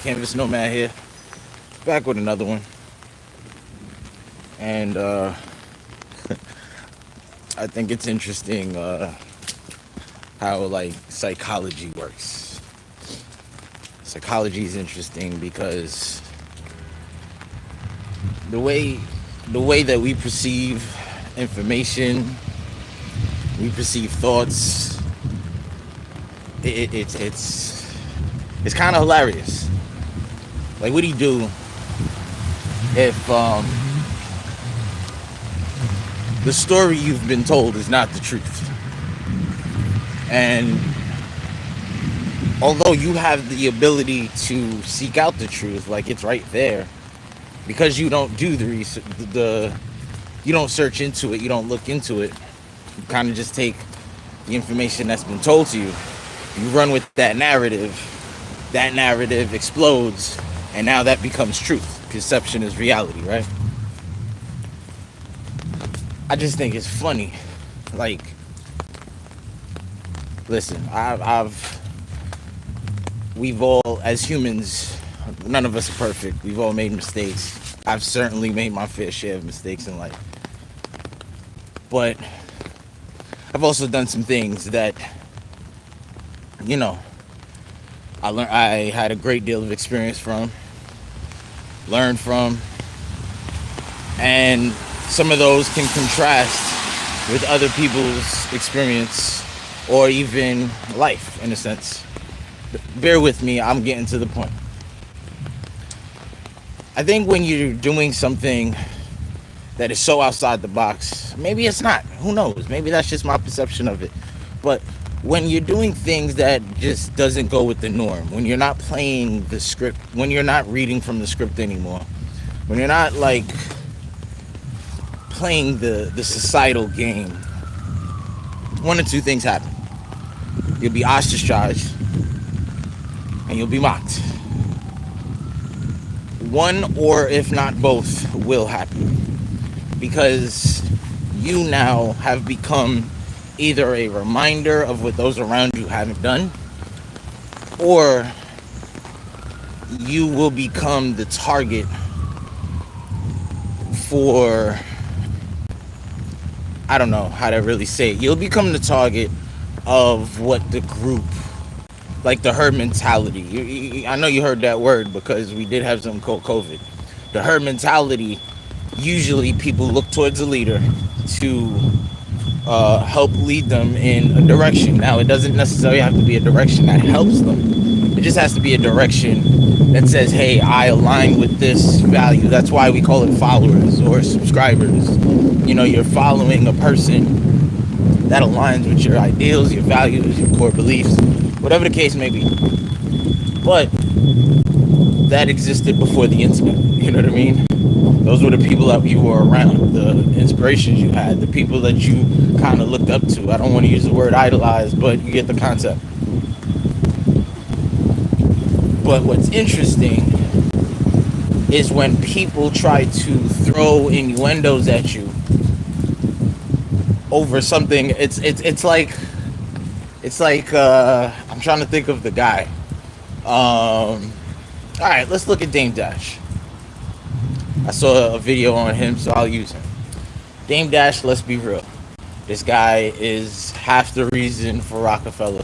Canvas Nomad here, back with another one. And I think it's interesting how like psychology works. Psychology is interesting because the way the way that we perceive information, we perceive thoughts. It's kind of hilarious. Like, what do you do if the story you've been told is not the truth? And although you have the ability to seek out the truth, like it's right there, because you don't do the research, you don't search into it, you don't look into it. You kind of just take the information that's been told to you. You run with that narrative. That narrative explodes, and now that becomes truth. Perception is reality, right? I just think it's funny. Like, listen, we've all, as humans, none of us are perfect. We've all made mistakes. I've certainly made my fair share of mistakes in life. But I've also done some things that, you know, I had a great deal of experience from, learned from, and some of those can contrast with other people's experience or even life, in a sense. Bear with me, I'm getting to the point. I think when you're doing something that is so outside the box, maybe it's not, who knows, maybe that's just my perception of it, but when you're doing things that just doesn't go with the norm, when you're not playing the script, when you're not reading from the script anymore, when you're not like playing the societal game, one or two things happen. You'll be ostracized and you'll be mocked. One, or if not both, will happen, because you now have become either a reminder of what those around you haven't done, or you will become the target for, I don't know how to really say it. You'll become the target of what the group, like the herd mentality. I know you heard that word because we did have something called COVID. The herd mentality, usually people look towards a leader to help lead them in a direction. Now, it doesn't necessarily have to be a direction that helps them. It just has to be a direction that says, hey, I align with this value. That's why we call it followers or subscribers. You know, you're following a person that aligns with your ideals, your values, your core beliefs, whatever the case may be. But that existed before the internet. You know what I mean? Those were the people that you were around, the inspirations you had, the people that you kind of looked up to. I don't want to use the word idolize, but you get the concept. But what's interesting is when people try to throw innuendos at you over something. It's like I'm trying to think of the guy. All right, let's look at Dame Dash. I saw a video on him, so I'll use him. Dame Dash, let's be real. This guy is half the reason for Rockefeller.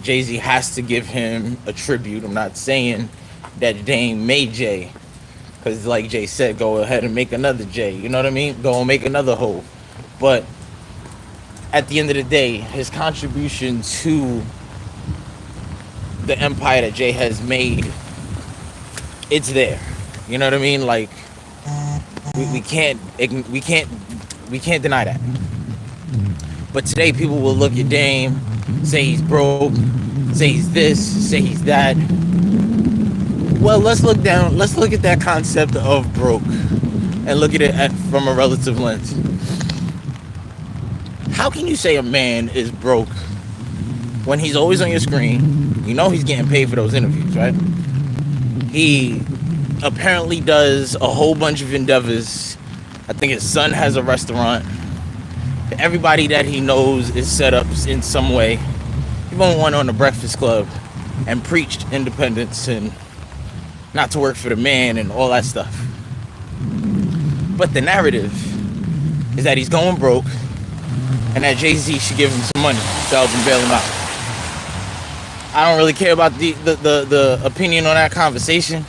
Jay-Z has to give him a tribute. I'm not saying that Dame made Jay, because like Jay said, go ahead and make another Jay. You know what I mean? Go and make another hole. But at the end of the day, his contribution to the empire that Jay has made, it's there. You know what I mean? Like, we can't deny that. But today, people will look at Dame, say he's broke, say he's this, say he's that. Well, let's look at that concept of broke and look at it from a relative lens. How can you say a man is broke when he's always on your screen? You know he's getting paid for those interviews, right? He apparently does a whole bunch of endeavors. I think his son has a restaurant. Everybody that he knows is set up in some way. He even went on the Breakfast Club. and preached independence and not to work for the man and all that stuff. But the narrative is that he's going broke and that Jay-Z should give him some money to help him bail him out. I don't really care about the opinion on that conversation.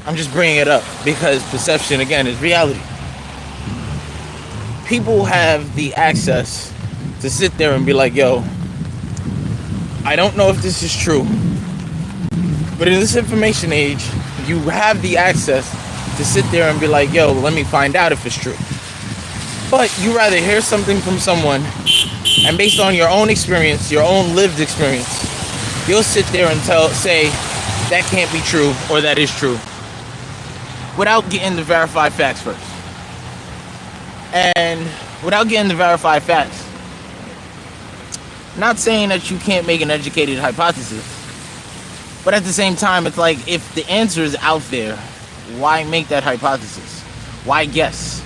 I'm just bringing it up because perception, again, is reality. People have the access to sit there and be like, yo, I don't know if this is true, but in this information age, you have the access to sit there and be like, yo, let me find out if it's true. But you rather hear something from someone, and based on your own experience, your own lived experience, you'll sit there and say, that can't be true, or that is true, without getting the verified facts first. And without getting the verified facts, not saying that you can't make an educated hypothesis, but at the same time, it's like, if the answer is out there, why make that hypothesis? Why guess?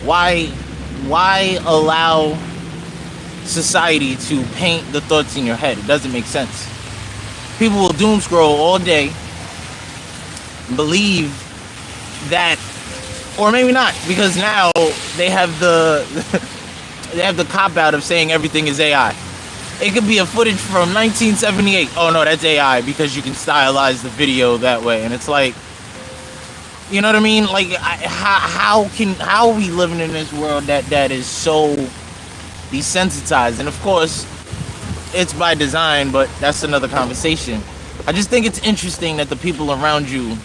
Why allow society to paint the thoughts in your head? It doesn't make sense. People will doom scroll all day, believe that, or maybe not, because now they have the cop out of saying everything is AI. It could be a footage from 1978. Oh no, that's AI because you can stylize the video that way. And it's like, you know what I mean? Like, how are we living in this world that is so desensitized? And of course, it's by design, but that's another conversation. I just think it's interesting that the people around you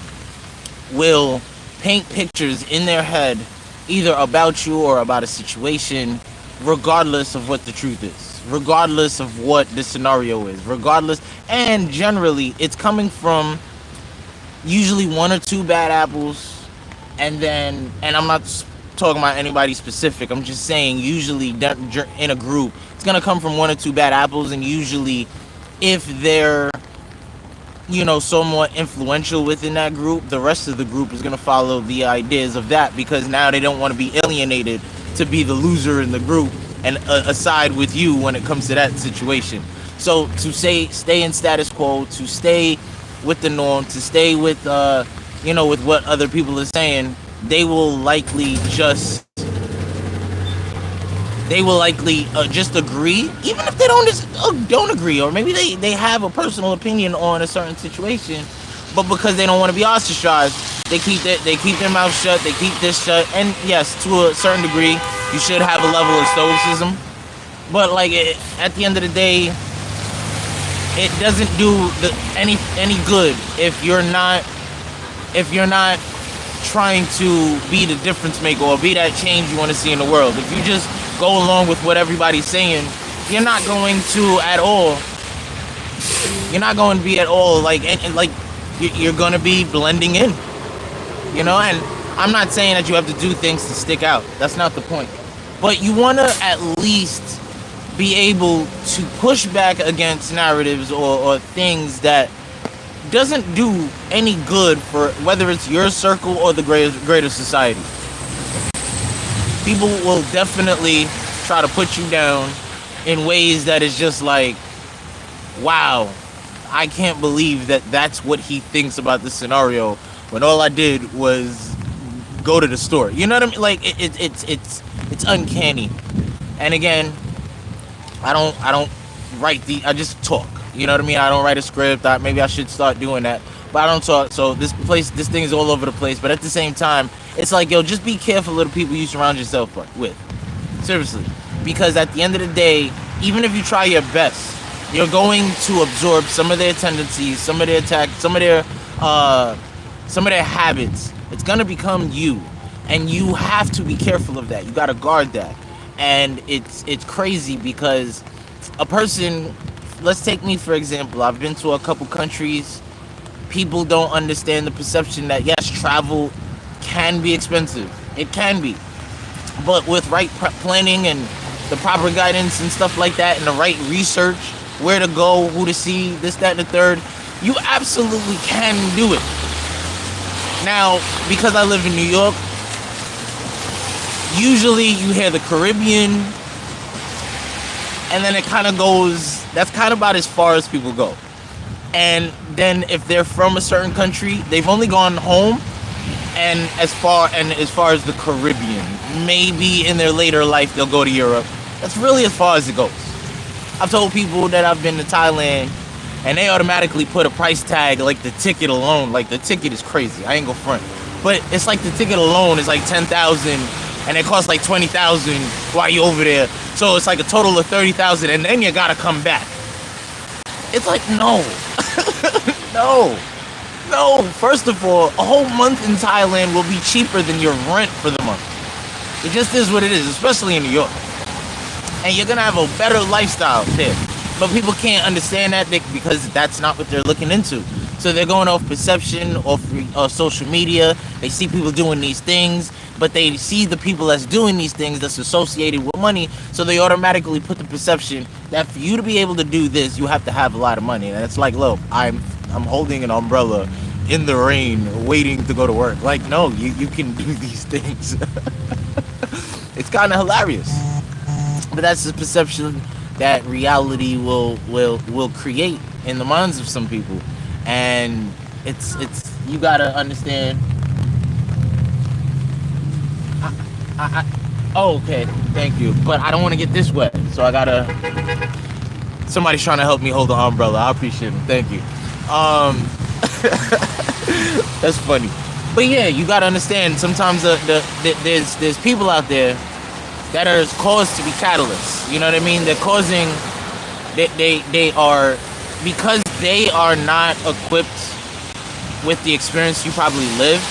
will paint pictures in their head, either about you or about a situation, regardless of what the truth is, regardless of what the scenario is, regardless. And generally, it's coming from usually one or two bad apples, and I'm not talking about anybody specific, I'm just saying usually in a group, it's going to come from one or two bad apples, and usually if they're, somewhat influential within that group, the rest of the group is going to follow the ideas of that, because now they don't want to be alienated to be the loser in the group and aside with you when it comes to that situation. So to stay in status quo, to stay with the norm, to stay with with what other people are saying, they will likely just agree, even if they don't agree, or maybe they have a personal opinion on a certain situation, but because they don't want to be ostracized, they keep their mouth shut, they keep this shut. And yes, to a certain degree, you should have a level of stoicism, but at the end of the day, it doesn't do any good if you're not trying to be the difference maker or be that change you want to see in the world. If you just go along with what everybody's saying, you're not going to be at all you're going to be blending in, and I'm not saying that you have to do things to stick out. That's not the point. But you want to at least be able to push back against narratives or things that doesn't do any good for whether it's your circle or the greater society. People will definitely try to put you down in ways that is just like, wow, I can't believe that that's what he thinks about this scenario when all I did was go to the store. You know what I mean? Like it's uncanny. And again, I don't I just talk. You know what I mean? I don't write a script. Maybe I should start doing that, but I don't talk. So this thing is all over the place. But at the same time, it's like, yo, just be careful of the people you surround yourself with. Seriously, because at the end of the day, even if you try your best, you're going to absorb some of their tendencies, some of their habits. It's gonna become you, and you have to be careful of that. You gotta guard that, and it's crazy because a person. Let's take me for example. I've been to a couple countries. People don't understand the perception that yes, travel can be expensive. It can be, but with right planning and the proper guidance and stuff like that, and the right research, where to go, who to see, this, that, and the third, you absolutely can do it. Now, because I live in New York, usually you hear the Caribbean, and then it kind of goes, that's kind of about as far as people go. And then if they're from a certain country, they've only gone home and as far as the Caribbean. Maybe in their later life they'll go to Europe. That's really as far as it goes. I've told people that I've been to Thailand and they automatically put a price tag like the ticket alone. Like the ticket is crazy. I ain't go front. But it's like the ticket alone is like 10,000 and it costs like 20,000 while you're over there. So it's like a total of 30,000 and then you gotta come back. It's like, no. No. First of all, a whole month in Thailand will be cheaper than your rent for the month. It just is what it is, especially in New York. And you're gonna have a better lifestyle there. But people can't understand that because that's not what they're looking into. So they're going off perception, off social media. They see people doing these things, but they see the people that's doing these things that's associated with money. So they automatically put the perception that for you to be able to do this, you have to have a lot of money. And it's like, look, I'm holding an umbrella in the rain, waiting to go to work. Like, no, you can do these things. It's kind of hilarious, but that's the perception that reality will create in the minds of some people. And it's you gotta understand. Oh, okay, thank you, but I don't want to get this wet, so I gotta. Somebody's trying to help me hold the umbrella. I appreciate it. Thank you. That's funny, but yeah, you gotta understand. Sometimes there's people out there that are caused to be catalysts. You know what I mean? They're causing. They are, because they are not equipped with the experience you probably lived.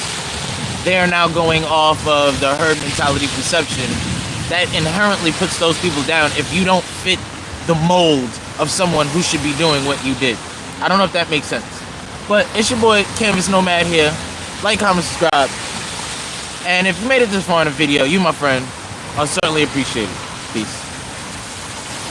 They are now going off of the herd mentality perception that inherently puts those people down if you don't fit the mold of someone who should be doing what you did. I don't know if that makes sense. But it's your boy Canvas Nomad here. Like, comment, subscribe. And if you made it this far in the video, you my friend, I'll certainly appreciate it. Peace.